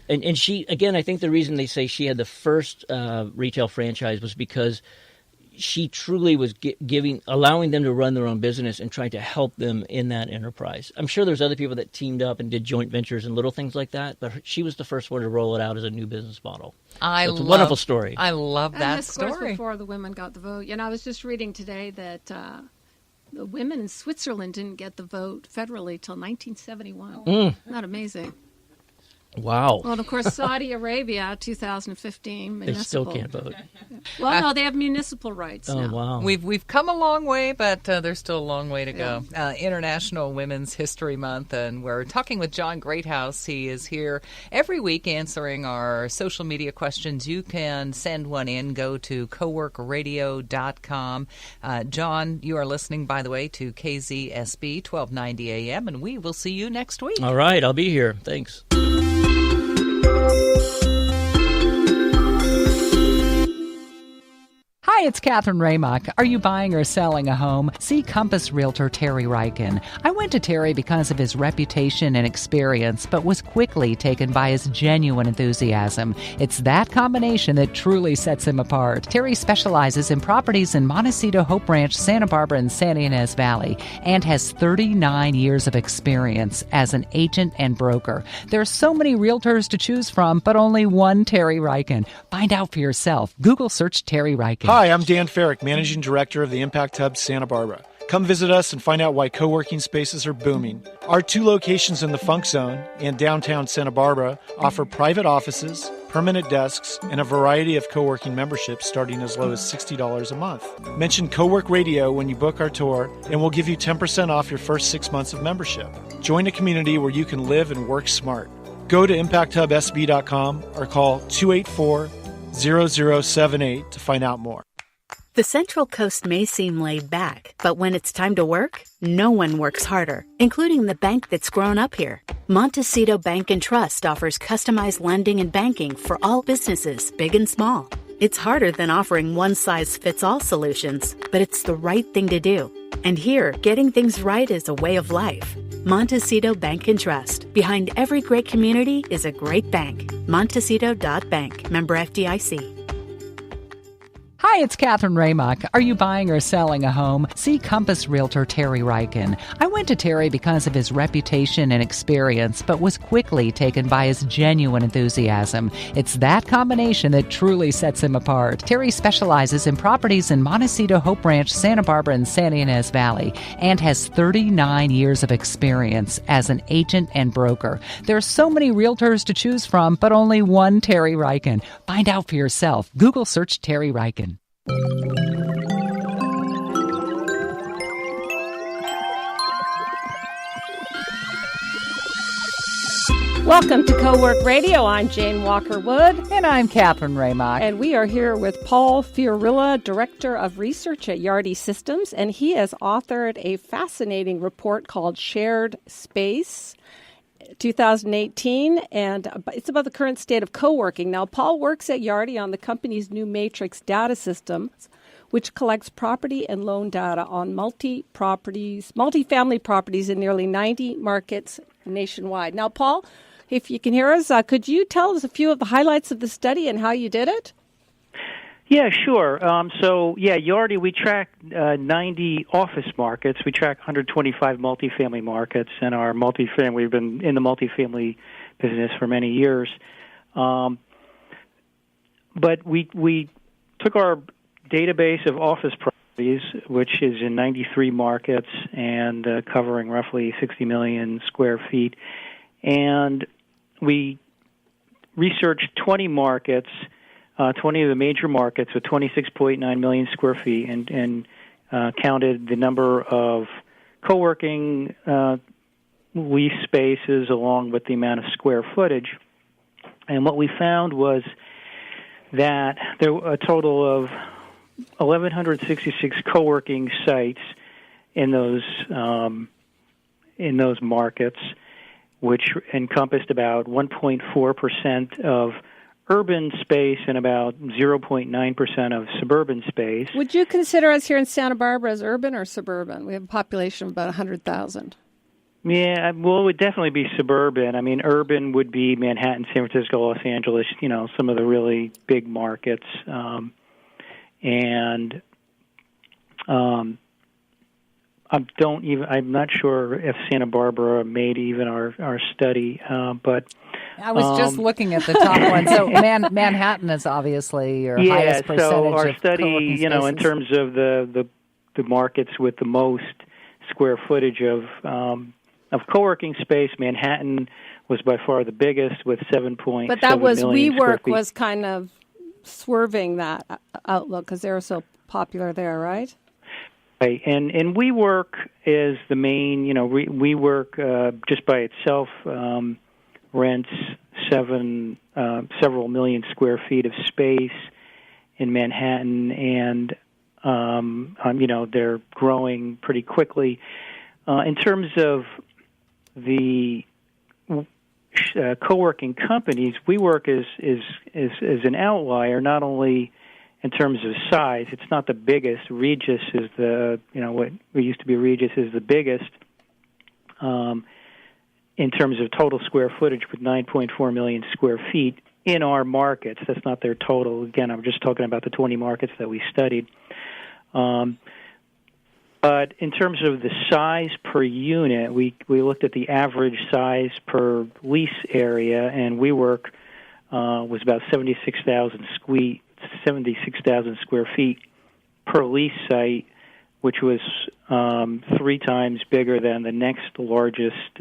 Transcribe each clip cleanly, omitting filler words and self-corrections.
And she, again, I think the reason they say she had the first retail franchise was because she truly was allowing them to run their own business and trying to help them in that enterprise. I'm sure there's other people that teamed up and did joint ventures and little things like that, but she was the first one to roll it out as a new business model. It's a wonderful story. I love that story. story. Before the women got the vote. I was just reading today that the women in Switzerland didn't get the vote federally till 1971. Not amazing. Wow. Well, and of course, Saudi Arabia, 2015, municipal. They still can't vote. Well, no, they have municipal rights now. Oh, wow. We've come a long way, but there's still a long way to go. International Women's History Month, and we're talking with John Greathouse. He is here every week answering our social media questions. You can send one in. Go to coworkradio.com. John, you are listening, by the way, to KZSB 1290 AM, and we will see you next week. All right, I'll be here. Thanks. Hi, it's Catherine Raymock. Are you buying or selling a home? See Compass Realtor Terry Ryken. I went to Terry because of his reputation and experience, but was quickly taken by his genuine enthusiasm. It's that combination that truly sets him apart. Terry specializes in properties in Montecito, Hope Ranch, Santa Barbara, and Santa Ynez Valley, and has 39 years of experience as an agent and broker. There are so many realtors to choose from, but only one Terry Ryken. Find out for yourself. Google search Terry Ryken. Hi, I'm Dan Farrick, Managing Director of the Impact Hub Santa Barbara. Come visit us and find out why co-working spaces are booming. Our 2 locations in the Funk Zone and downtown Santa Barbara offer private offices, permanent desks, and a variety of co-working memberships starting as low as $60 a month. Mention Cowork Radio when you book our tour, and we'll give you 10% off your first 6 months of membership. Join a community where you can live and work smart. Go to impacthubsb.com or call 284-0078 to find out more. The Central Coast may seem laid back, but when it's time to work, no one works harder, including the bank that's grown up here. Montecito Bank and Trust offers customized lending and banking for all businesses, big and small. It's harder than offering one-size-fits-all solutions, but it's the right thing to do. And here, getting things right is a way of life. Montecito Bank and Trust. Behind every great community is a great bank. Montecito.bank. Member FDIC. Hi, it's Catherine Raymock. Are you buying or selling a home? See Compass Realtor Terry Ryken. I went to Terry because of his reputation and experience, but was quickly taken by his genuine enthusiasm. It's that combination that truly sets him apart. Terry specializes in properties in Montecito, Hope Ranch, Santa Barbara, and Santa Ynez Valley, and has 39 years of experience as an agent and broker. There are so many realtors to choose from, but only one Terry Ryken. Find out for yourself. Google search Terry Ryken. Welcome to Co-Work Radio. I'm Jane Walker-Wood. And I'm Catherine Raymock. And we are here with Paul Fiorilla, Director of Research at Yardi Systems, and he has authored a fascinating report called Shared Space 2018, and it's about the current state of co-working. Now, Paul works at Yardi on the company's new Matrix data system, which collects property and loan data on multi-family properties in nearly 90 markets nationwide. Now, Paul, if you can hear us, could you tell us a few of the highlights of the study and how you did it? Yeah, sure. Yardi, we track 90 office markets. We track 125 multifamily markets, and our multifamily, we've been in the multifamily business for many years. But we took our database of office properties, which is in 93 markets and covering roughly 60 million square feet, and we researched 20 markets, 20 of the major markets with 26.9 million square feet, and counted the number of co-working lease spaces along with the amount of square footage. And what we found was that there were a total of 1,166 co-working sites in those markets, which encompassed about 1.4% of urban space and about 0.9% of suburban space. Would you consider us here in Santa Barbara as urban or suburban? We have a population of about 100,000. Yeah, well, it would definitely be suburban. I mean, urban would be Manhattan, San Francisco, Los Angeles, some of the really big markets. I'm not sure if Santa Barbara made even our study, but I was just looking at the top one. So Manhattan is obviously your highest percentage so our of study, co-working in spaces. terms of the markets with the most square footage of co-working space, Manhattan was by far the biggest with 7.7 But that was million square WeWork feet. was kind of swerving that outlook because they were so popular there, right? Right, and WeWork is the main. WeWork just by itself rents several million square feet of space in Manhattan, and they're growing pretty quickly. In terms of the co-working companies, WeWork is an outlier, not only in terms of size. It's not the biggest. Regis is what used to be Regis is the biggest in terms of total square footage with 9.4 million square feet in our markets. That's not their total. Again, I'm just talking about the 20 markets that we studied. But in terms of the size per unit, we looked at the average size per lease area, and WeWork was about 76,000 square feet per lease site, which was 3 times bigger than the next largest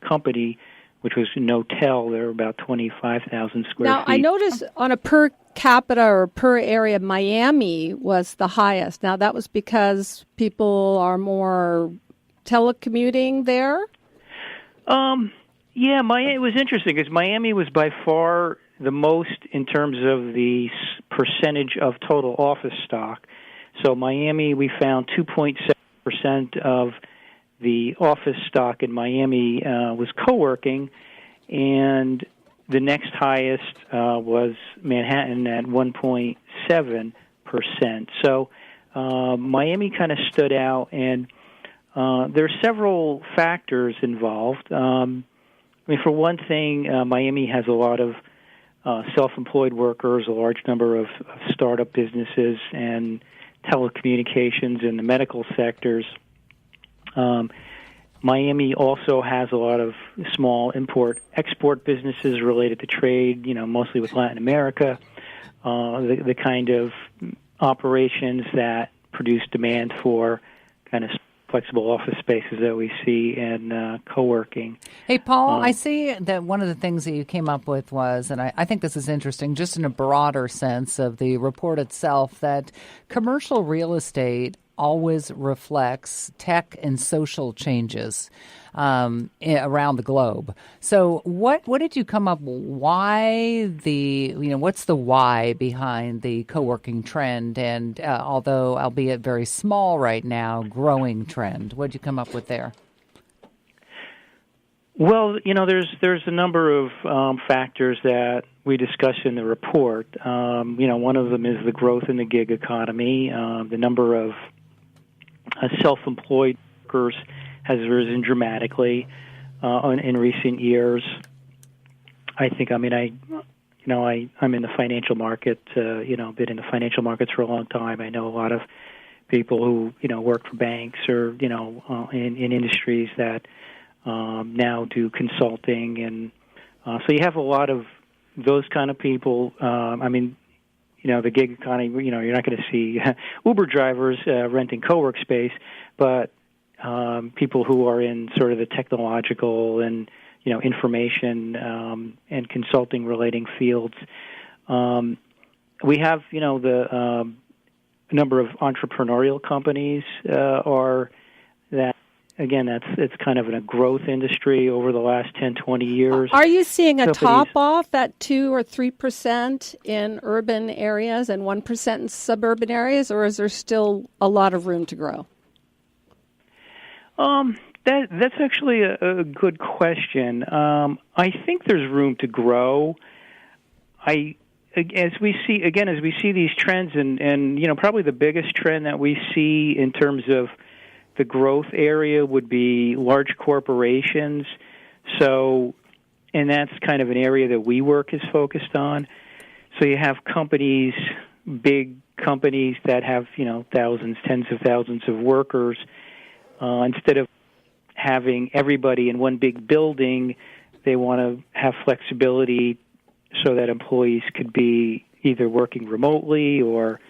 company, which was Notel. They're about 25,000 square Now, feet. I noticed on a per capita or per area, Miami was the highest. Now, that was because people are more telecommuting there? Yeah, it was interesting because Miami was by far the most in terms of the percentage of total office stock. So Miami, we found 2.7% of the office stock in Miami was co-working, and the next highest was Manhattan at 1.7%. So Miami kind of stood out, and there are several factors involved. For one thing, Miami has a lot of self-employed workers, a large number of startup businesses, and telecommunications in the medical sectors. Miami also has a lot of small import-export businesses related to trade, mostly with Latin America, the kind of operations that produce demand for kind of flexible office spaces that we see in co-working. Hey, Paul, I see that one of the things that you came up with was, and I think this is interesting, just in a broader sense of the report itself, that commercial real estate always reflects tech and social changes around the globe. So what did you come up with? Why what's the why behind the co-working trend and although albeit very small right now, growing trend? What did you come up with there? Well, there's a number of factors that we discuss in the report. One of them is the growth in the gig economy. The number of self-employed workers has risen dramatically in recent years. I think. I'm in the financial market. Been in the financial markets for a long time. I know a lot of people who work for banks or in industries that now do consulting, and so you have a lot of those kind of people. The gig economy, you're not going to see Uber drivers renting co-work space, but people who are in sort of the technological and, information and consulting relating fields. We have, the number of entrepreneurial companies are that. Again, it's kind of in a growth industry over the last 10, 20 years. Are you seeing a top-off at 2 or 3% in urban areas and 1% in suburban areas, or is there still a lot of room to grow? That's actually a good question. I think there's room to grow. As we see these trends, and probably the biggest trend that we see in terms of the growth area would be large corporations. So, and that's kind of an area that WeWork is focused on. So you have companies, big companies that have, thousands, tens of thousands of workers. Instead of having everybody in one big building, they want to have flexibility so that employees could be either working remotely or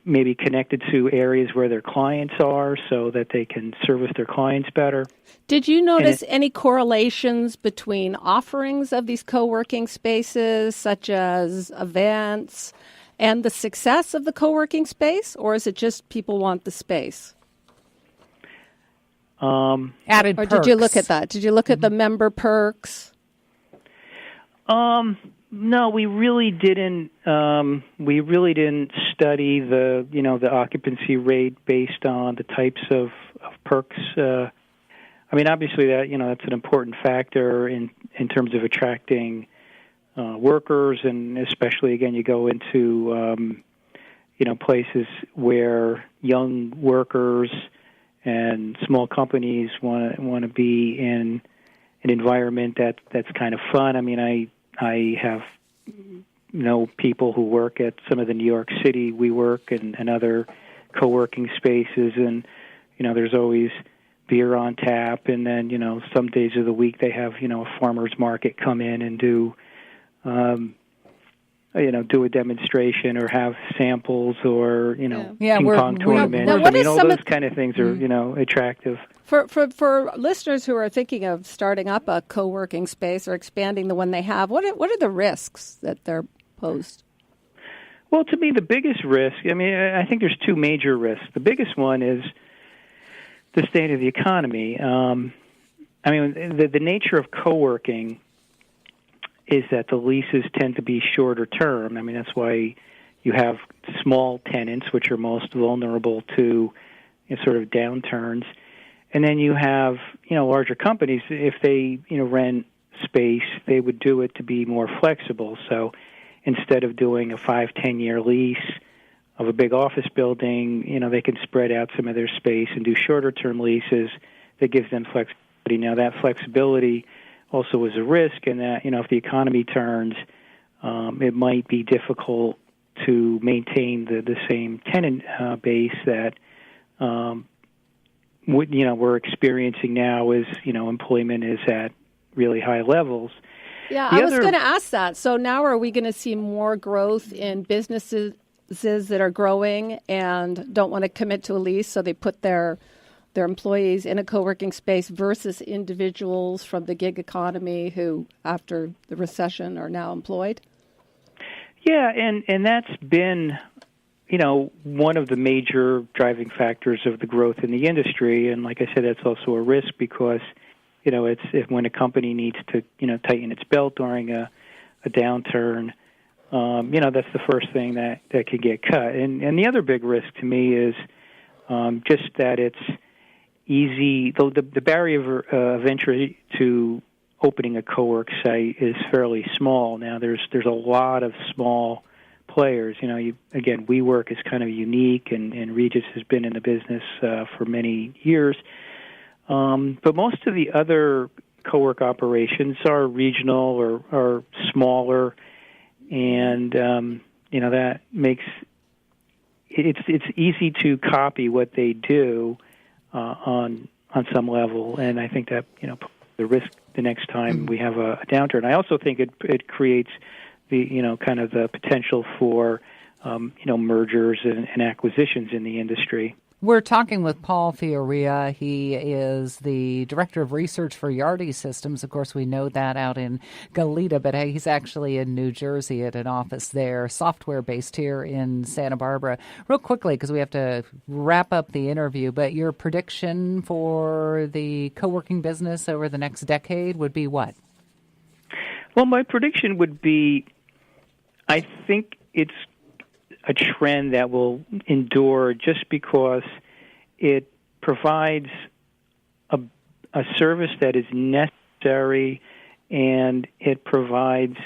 maybe connected to areas where their clients are so that they can service their clients better. Did you notice any correlations between offerings of these co-working spaces, such as events, and the success of the co-working space, or is it just people want the space? Added perks. Or did you look at that? Did you look at the member perks? No, we really didn't. We really didn't study the occupancy rate based on the types of perks. Obviously that's an important factor in terms of attracting workers, and especially again you go into places where young workers and small companies want to be in an environment that's kind of fun. I have people who work at some of the New York City WeWork and other co-working spaces, and there's always beer on tap, and then some days of the week they have a farmer's market come in and do a demonstration or have samples or ping pong tournaments. Those kind of things are attractive. For listeners who are thinking of starting up a co-working space or expanding the one they have, what are the risks that they're posed? Well, to me, the biggest risk, I think there's two major risks. The biggest one is the state of the economy. The nature of co-working is that the leases tend to be shorter term. That's why you have small tenants, which are most vulnerable to sort of downturns. And then you have, larger companies. If they, rent space, they would do it to be more flexible. So instead of doing a 5-10 year lease of a big office building, they can spread out some of their space and do shorter term leases that gives them flexibility. Now that flexibility also is a risk in that, if the economy turns, it might be difficult to maintain the same tenant base that we're experiencing now as, employment is at really high levels. Yeah, I was going to ask that. So now are we going to see more growth in businesses that are growing and don't want to commit to a lease, so they put their employees in a co-working space versus individuals from the gig economy who, after the recession, are now employed? Yeah, and that's been, one of the major driving factors of the growth in the industry. And like I said, that's also a risk because, it's when a company needs to, tighten its belt during a downturn, that's the first thing that can get cut. And the other big risk to me is just that it's easy. The barrier of entry to opening a co-work site is fairly small. Now there's a lot of small players. Again, WeWork is kind of unique, and Regis has been in the business for many years. But most of the other co-work operations are regional or smaller, and that makes it's easy to copy what they do on some level, and I think that the risk the next time we have a downturn. I also think it creates the kind of the potential for mergers and acquisitions in the industry. We're talking with Paul Fiorilla. He is the Director of Research for Yardi Systems. Of course, we know that out in Goleta, but he's actually in New Jersey at an office there, software based here in Santa Barbara. Real quickly, because we have to wrap up the interview, but your prediction for the co-working business over the next decade would be what? Well, my prediction would be, I think it's a trend that will endure just because it provides a service that is necessary, and it provides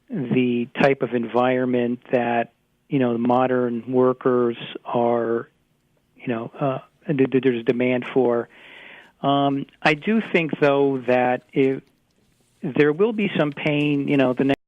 the type of environment that modern workers are there's demand for. I do think, though, that there will be some pain, the next